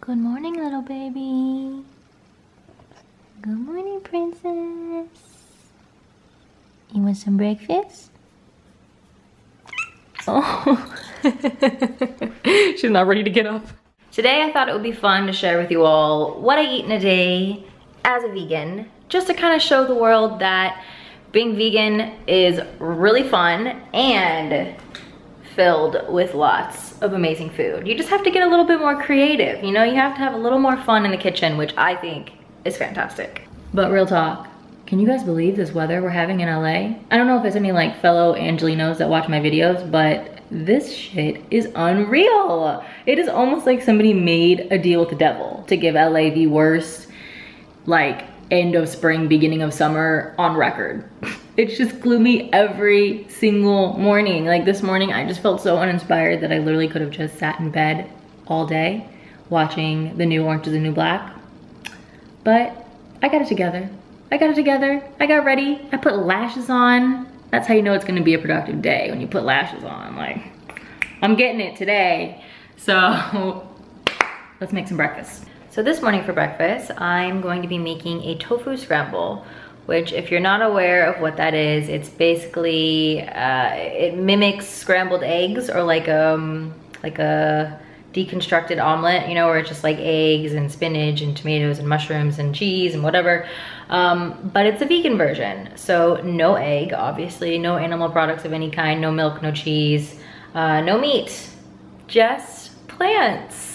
Good morning, little baby. Good morning, princess. You want some breakfast? Oh. She's not ready to get up. Today I thought it would be fun to share with you all what I eat in a day as a vegan, just to kind of show the world that being vegan is really fun and filled with lots of amazing food. You just have to get a little bit more creative, you know? You have to have a little more fun in the kitchen, which I think is fantastic. But real talk, can you guys believe this weather we're having in LA? I don't know if there's any like fellow Angelinos that watch my videos, but this shit is unreal. It is almost like somebody made a deal with the devil to give LA the worst, like, end of spring, beginning of summer on record. It's just gloomy every single morning. Like this morning, I just felt so uninspired that I literally could have just sat in bed all day watching the new Orange is the New Black. But I got it together. I got ready. I put lashes on. That's how you know it's gonna be a productive day, when you put lashes on. Like, I'm getting it today. So let's make some breakfast. So this morning for breakfast, I'm going to be making a tofu scramble, which if you're not aware of what that is, it's basically, it mimics scrambled eggs, or like a deconstructed omelet, you know, where it's just like eggs and spinach and tomatoes and mushrooms and cheese and whatever. But it's a vegan version. So no egg, obviously, no animal products of any kind, no milk, no cheese, no meat, just plants.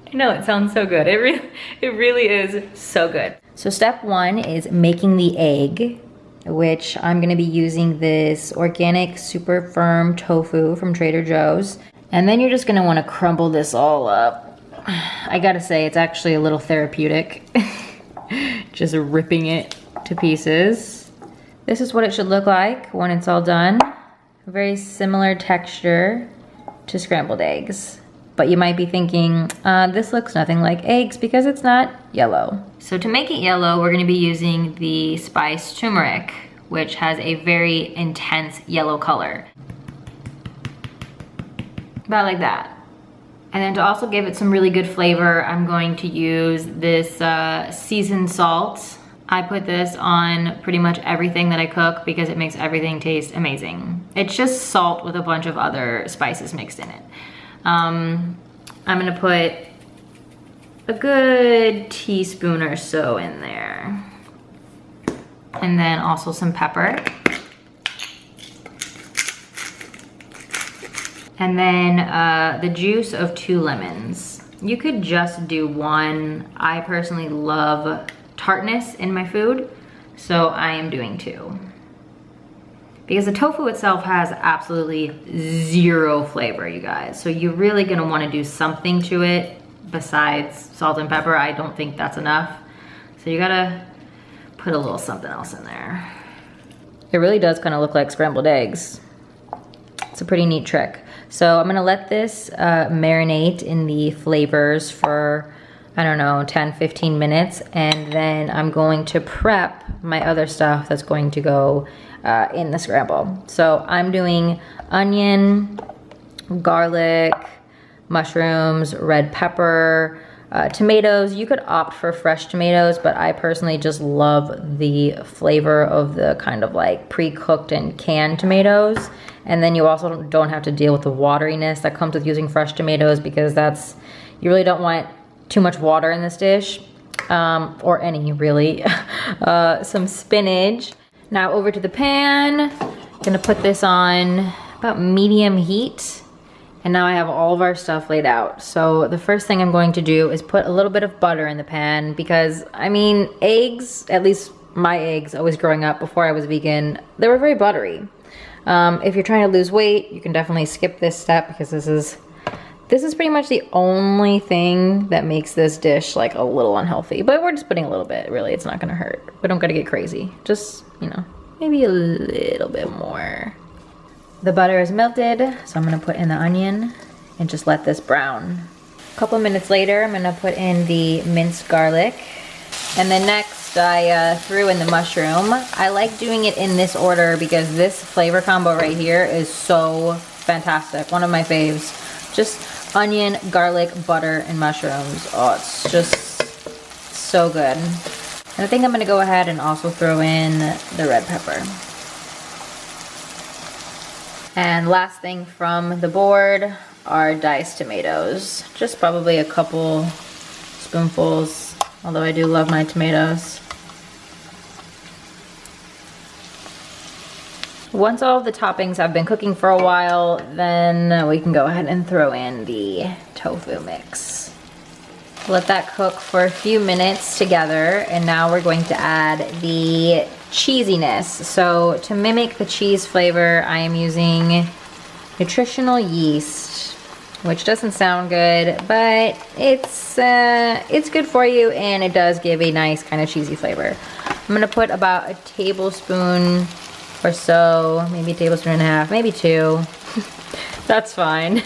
I know, it sounds so good. It really is so good. So step one is making the egg, which I'm gonna be using this organic super firm tofu from Trader Joe's. And then you're just gonna wanna crumble this all up. I gotta say, it's actually a little therapeutic. Just ripping it to pieces. This is what it should look like when it's all done. A very similar texture to scrambled eggs. But you might be thinking, this looks nothing like eggs because it's not yellow. So to make it yellow, we're gonna be using the spice turmeric, which has a very intense yellow color. About like that. And then to also give it some really good flavor, I'm going to use this seasoned salt. I put this on pretty much everything that I cook because it makes everything taste amazing. It's just salt with a bunch of other spices mixed in it. I'm gonna put a good teaspoon or so in there. And then also some pepper. And then the juice of 2 lemons. You could just do 1. I personally love tartness in my food, so I am doing 2. Because the tofu itself has absolutely 0 flavor, you guys. So you're really gonna wanna do something to it besides salt and pepper. I don't think that's enough. So you gotta put a little something else in there. It really does kind of look like scrambled eggs. It's a pretty neat trick. So I'm gonna let this marinate in the flavors for, I don't know, 10, 15 minutes. And then I'm going to prep my other stuff that's going to go in the scramble. So I'm doing onion, garlic, mushrooms, red pepper, tomatoes. You could opt for fresh tomatoes, but I personally just love the flavor of the kind of like pre-cooked and canned tomatoes. And then you also don't have to deal with the wateriness that comes with using fresh tomatoes, because you really don't want too much water in this dish, or any really. Some spinach. Now over to the pan. Gonna put this on about medium heat. And now I have all of our stuff laid out. So the first thing I'm going to do is put a little bit of butter in the pan, because I mean, eggs, at least my eggs, always growing up before I was vegan, they were very buttery. If you're trying to lose weight, you can definitely skip this step, because this is pretty much the only thing that makes this dish like a little unhealthy. But we're just putting a little bit, really, it's not gonna hurt. We don't gotta get crazy. Just, you know, maybe a little bit more. The butter is melted, so I'm gonna put in the onion and just let this brown. A couple minutes later, I'm gonna put in the minced garlic. And then next, I threw in the mushroom. I like doing it in this order because this flavor combo right here is so fantastic. One of my faves. Just onion, garlic, butter, and mushrooms. Oh, it's just so good. And I think I'm gonna go ahead and also throw in the red pepper. And last thing from the board are diced tomatoes. Just probably a couple spoonfuls, although I do love my tomatoes. Once all of the toppings have been cooking for a while, then we can go ahead and throw in the tofu mix. Let that cook for a few minutes together, and now we're going to add the cheesiness. So to mimic the cheese flavor, I am using nutritional yeast, which doesn't sound good, but it's good for you, and it does give a nice kind of cheesy flavor. I'm gonna put about a tablespoon or so, maybe a tablespoon and a half, maybe 2. That's fine.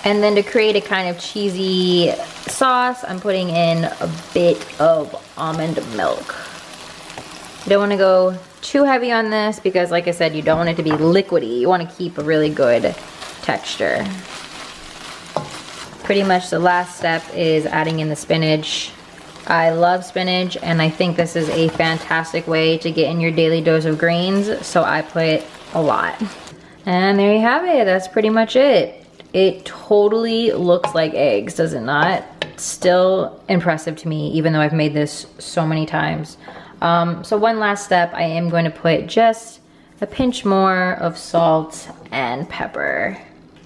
And then to create a kind of cheesy sauce, I'm putting in a bit of almond milk. You don't want to go too heavy on this because, like I said, you don't want it to be liquidy. You want to keep a really good texture. Pretty much the last step is adding in the spinach. I love spinach, and I think this is a fantastic way to get in your daily dose of greens, so I put a lot. And there you have it. That's pretty much it. It totally looks like eggs, does it not? Still impressive to me, even though I've made this so many times. So one last step, I am going to put just a pinch more of salt and pepper.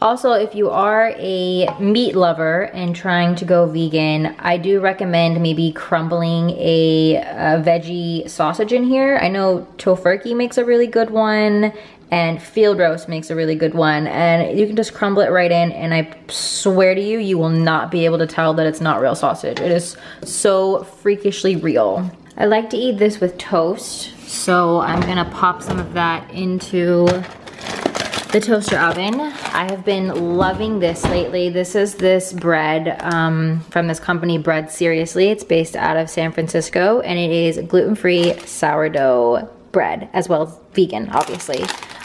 Also, if you are a meat lover and trying to go vegan, I do recommend maybe crumbling a veggie sausage in here. I know tofurkey makes a really good one, and field roast makes a really good one, and you can just crumble it right in, and I swear to you, you will not be able to tell that it's not real sausage. It is so freakishly real. I like to eat this with toast, so I'm gonna pop some of that into the toaster oven. I have been loving this lately. This is this bread from this company, Bread Seriously. It's based out of San Francisco, and it is gluten-free sourdough bread, as well as vegan, obviously.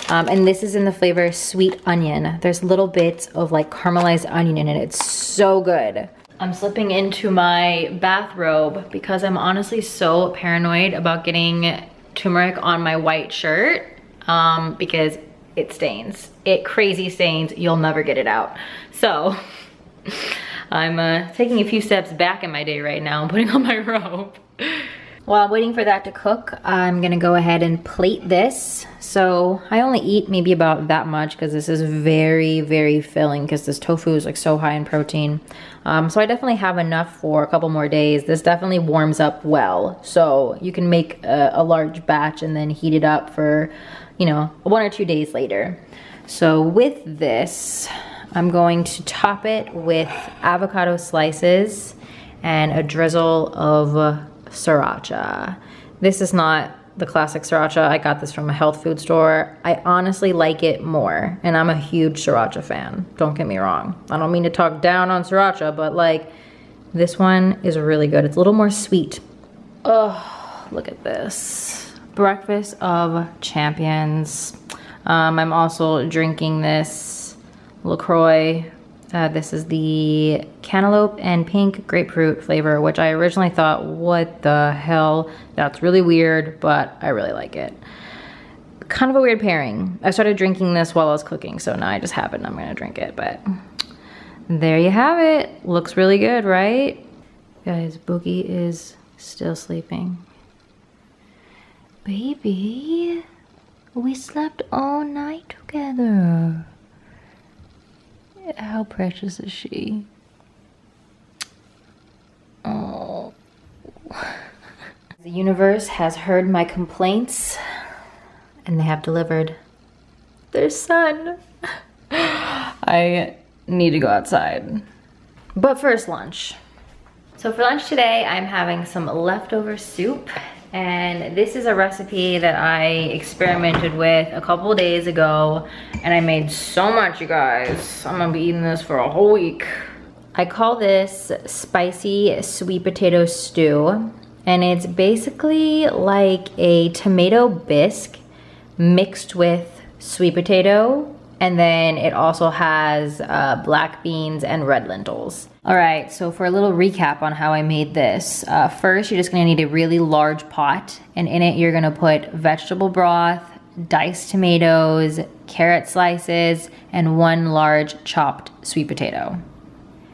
And this is in the flavor sweet onion. There's little bits of like caramelized onion in it. It's so good. I'm slipping into my bathrobe because I'm honestly so paranoid about getting turmeric on my white shirt because it stains. It crazy stains. You'll never get it out. So I'm taking a few steps back in my day right now and putting on my robe. While I'm waiting for that to cook, I'm gonna go ahead and plate this. So I only eat maybe about that much because this is very, very filling because this tofu is like so high in protein. So I definitely have enough for a couple more days. This definitely warms up well. So you can make a large batch and then heat it up for, you know, 1 or 2 days later. So with this, I'm going to top it with avocado slices and a drizzle of sriracha. This is not the classic sriracha. I got this from a health food store. I honestly like it more, and I'm a huge sriracha fan. Don't get me wrong. I don't mean to talk down on sriracha, but like this one is really good. It's a little more sweet. Oh, look at this. Breakfast of champions. I'm also drinking this LaCroix. This is the cantaloupe and pink grapefruit flavor, which I originally thought, what the hell? That's really weird, but I really like it. Kind of a weird pairing. I started drinking this while I was cooking, so now I just have it and I'm gonna drink it, but there you have it. Looks really good, right? Guys, Boogie is still sleeping. Baby, we slept all night together. How precious is she? Oh. The universe has heard my complaints and they have delivered their son. I need to go outside. But first, lunch. So for lunch today, I'm having some leftover soup. And this is a recipe that I experimented with a couple days ago, and I made so much, you guys. I'm gonna be eating this for a whole week. I call this spicy sweet potato stew, and it's basically like a tomato bisque mixed with sweet potato And then it also has black beans and red lentils. All right, so for a little recap on how I made this. First, you're just gonna need a really large pot, and in it you're gonna put vegetable broth, diced tomatoes, carrot slices, and 1 large chopped sweet potato.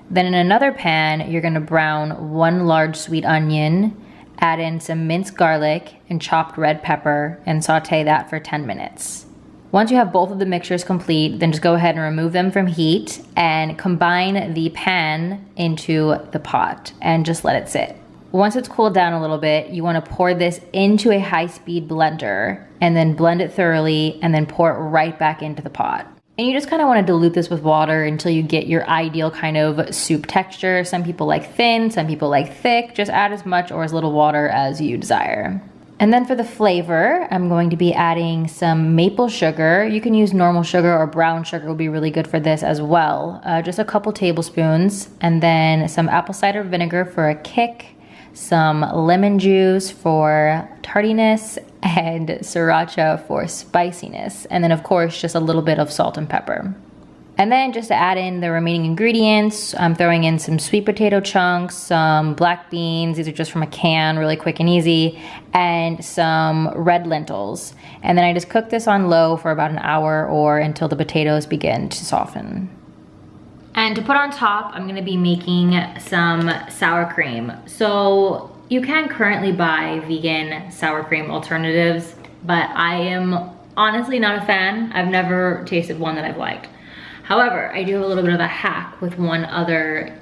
Then in another pan, you're gonna brown 1 large sweet onion, add in some minced garlic and chopped red pepper, and saute that for 10 minutes. Once you have both of the mixtures complete, then just go ahead and remove them from heat and combine the pan into the pot and just let it sit. Once it's cooled down a little bit, you want to pour this into a high-speed blender and then blend it thoroughly and then pour it right back into the pot. And you just kind of want to dilute this with water until you get your ideal kind of soup texture. Some people like thin, some people like thick. Just add as much or as little water as you desire. And then for the flavor, I'm going to be adding some maple sugar. You can use normal sugar or brown sugar would be really good for this as well. Just a couple tablespoons, and then some apple cider vinegar for a kick, some lemon juice for tardiness, and sriracha for spiciness. And then of course, just a little bit of salt and pepper. And then just to add in the remaining ingredients, I'm throwing in some sweet potato chunks, some black beans, these are just from a can, really quick and easy, and some red lentils. And then I just cook this on low for about an hour or until the potatoes begin to soften. And to put on top, I'm gonna be making some sour cream. So you can currently buy vegan sour cream alternatives, but I am honestly not a fan. I've never tasted one that I've liked. However, I do have a little bit of a hack with one other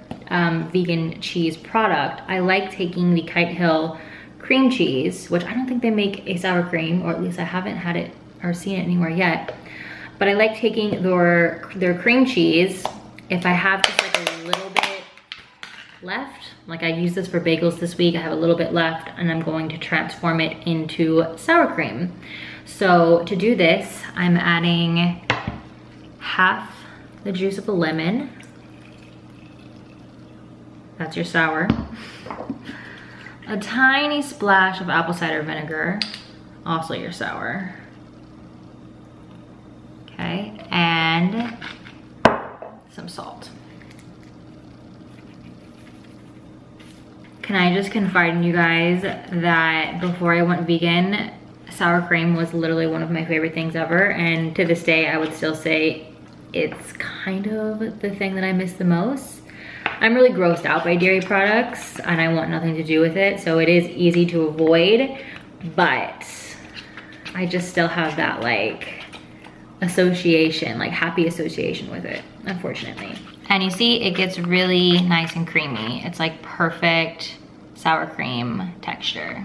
vegan cheese product. I like taking the Kite Hill cream cheese, which I don't think they make a sour cream, or at least I haven't had it or seen it anywhere yet. But I like taking their cream cheese, if I have just like a little bit left, like I used this for bagels this week, I have a little bit left, and I'm going to transform it into sour cream. So to do this, I'm adding half the juice of a lemon. That's your sour. A tiny splash of apple cider vinegar, also your sour. Okay, and some salt. Can I just confide in you guys that before I went vegan, sour cream was literally one of my favorite things ever, and to this day I would still say it's kind of the thing that I miss the most. I'm really grossed out by dairy products and I want nothing to do with it, so it is easy to avoid, but I just still have that like association, like happy association with it, unfortunately. And you see it gets really nice and creamy. It's like perfect sour cream texture.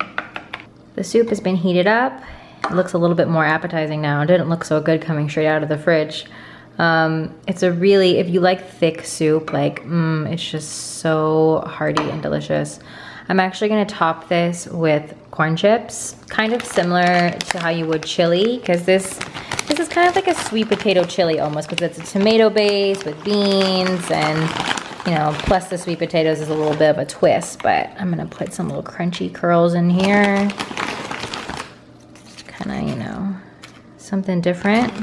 The soup has been heated up. It looks a little bit more appetizing now. It didn't look so good coming straight out of the fridge. It's a really, if you like thick soup, like, it's just so hearty and delicious. I'm actually gonna top this with corn chips, kind of similar to how you would chili, because this is kind of like a sweet potato chili almost, because it's a tomato base with beans and, you know, plus the sweet potatoes is a little bit of a twist, but I'm gonna put some little crunchy curls in here. Kind of, you know, something different.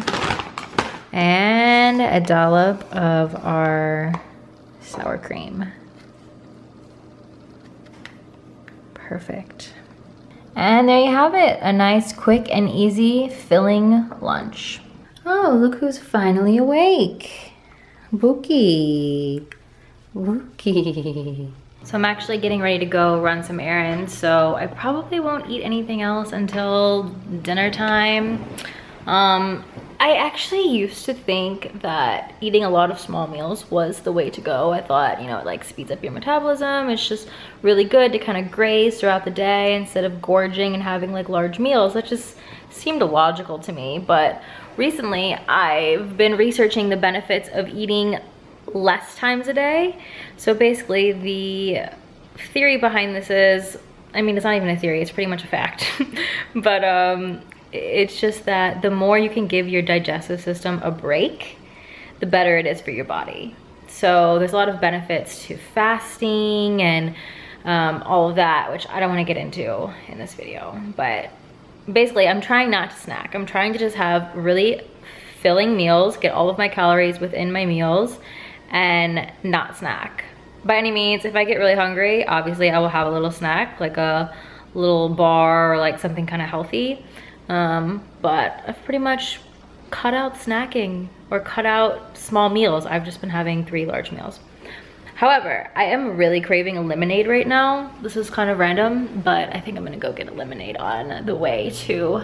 And a dollop of our sour cream. Perfect. And there you have it, a nice, quick, and easy filling lunch. Oh, look who's finally awake. Wookie. Wookie. So I'm actually getting ready to go run some errands, so I probably won't eat anything else until dinner time. I actually used to think that eating a lot of small meals was the way to go. I thought, you know, it like speeds up your metabolism. It's just really good to kind of graze throughout the day instead of gorging and having like large meals. That just seemed illogical to me. But recently I've been researching the benefits of eating less times a day. So basically the theory behind this is, I mean, it's not even a theory, it's pretty much a fact. But it's just that the more you can give your digestive system a break, the better it is for your body. So there's a lot of benefits to fasting and all of that, which I don't want to get into in this video. But basically I'm trying not to snack. I'm trying to just have really filling meals, get all of my calories within my meals, and not snack. By any means, if I get really hungry, obviously I will have a little snack, like a little bar or like something kind of healthy. But I've pretty much cut out snacking or cut out small meals. I've just been having 3 large meals. However, I am really craving a lemonade right now. This is kind of random, but I think I'm gonna go get a lemonade on the way to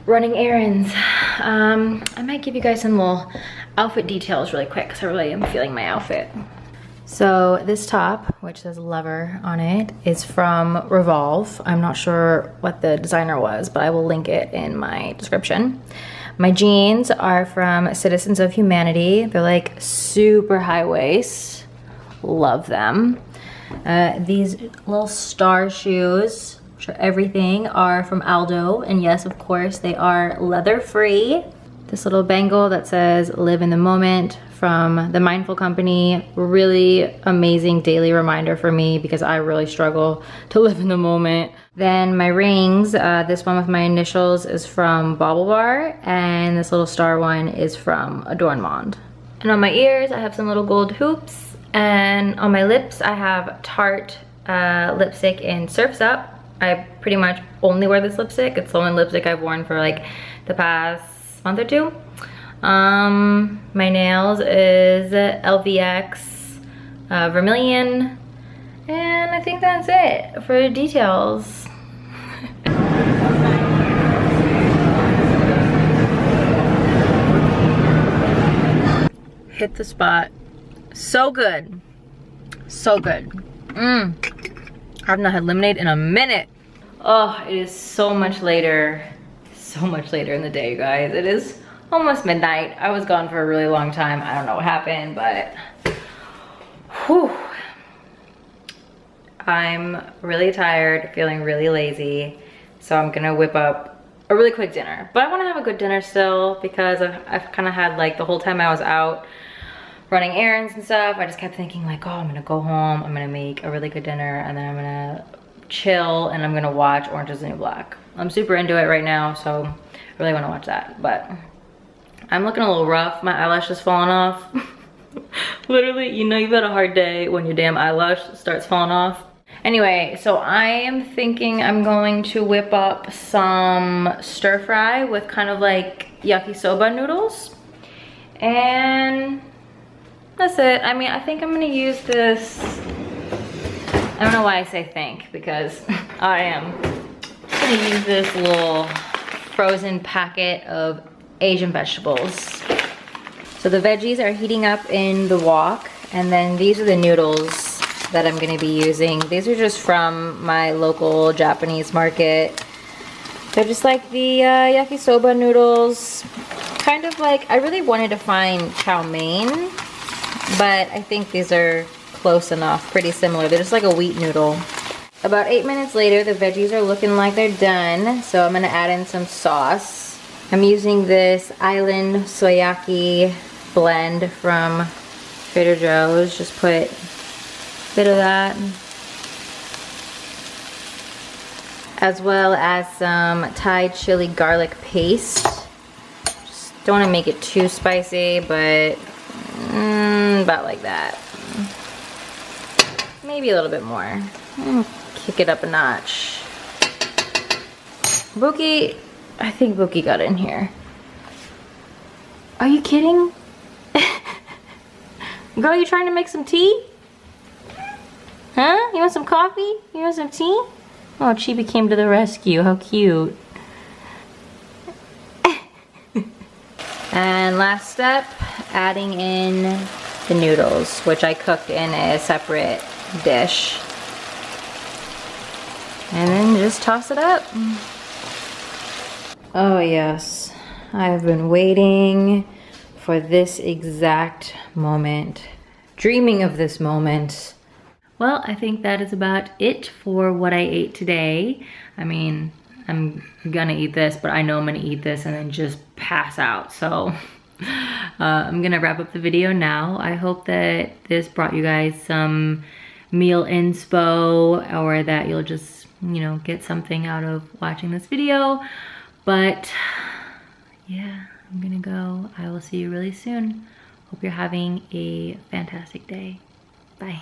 running errands. I might give you guys some little outfit details really quick because I really am feeling my outfit. So this top, which says Lover on it, is from Revolve. I'm not sure what the designer was, but I will link it in my description. My jeans are from Citizens of Humanity. They're like super high waist. Love them. These little star shoes, which are everything, are from Aldo. And yes, of course, they are leather free. This little bangle that says Live in the Moment from the Mindful Company. Really amazing daily reminder for me because I really struggle to live in the moment. Then my rings, this one with my initials is from Bauble Bar, and this little star one is from Adornmond. And on my ears, I have some little gold hoops, and on my lips, I have Tarte lipstick in Surf's Up. I pretty much only wear this lipstick. It's the only lipstick I've worn for like the past month or 2. My nails is LVX Vermilion, and I think that's it for details. Hit the spot. So good. So good. I've not had lemonade in a minute. Oh, it is so much later in the day, you guys. It is almost midnight. I was gone for a really long time. I don't know what happened, but whew. I'm really tired, feeling really lazy, so I'm gonna whip up a really quick dinner. But I wanna have a good dinner still because I've kind of had like the whole time I was out running errands and stuff, I just kept thinking like, oh, I'm gonna go home, I'm gonna make a really good dinner, and then I'm gonna chill and I'm gonna watch Orange is the New Black. I'm super into it right now, so I really wanna watch that. But I'm looking a little rough. My eyelash is falling off. Literally, you know you've had a hard day when your damn eyelash starts falling off. Anyway, so I am thinking I'm going to whip up some stir fry with kind of like yakisoba noodles. And that's it. I mean, I think I'm gonna use this. I don't know why I say think, because I am gonna use this little frozen packet of Asian vegetables. So the veggies are heating up in the wok, and then these are the noodles that I'm gonna be using. These are just from my local Japanese market. They're just like the yakisoba noodles. Kind of like, I really wanted to find chow mein, but I think these are close enough, pretty similar. They're just like a wheat noodle. About 8 minutes later, the veggies are looking like they're done, so I'm gonna add in some sauce. I'm using this Island Soyaki blend from Trader Joe's. Just put a bit of that, as well as some Thai chili garlic paste. Just don't want to make it too spicy, but about like that. Maybe a little bit more. Kick it up a notch. Buki, I think Buki got in here. Are you kidding? Girl, you trying to make some tea? Huh? You want some coffee? You want some tea? Oh, Chibi came to the rescue. How cute. And last step, adding in the noodles, which I cooked in a separate dish. And then just toss it up. Oh yes, I've been waiting for this exact moment, dreaming of this moment. Well, I think that is about it for what I ate today. I mean, I'm gonna eat this, but I know I'm gonna eat this and then just pass out. So I'm gonna wrap up the video now. I hope that this brought you guys some meal inspo, or that you'll just, you know, get something out of watching this video. But yeah, I'm gonna go. I will see you really soon. Hope you're having a fantastic day. Bye.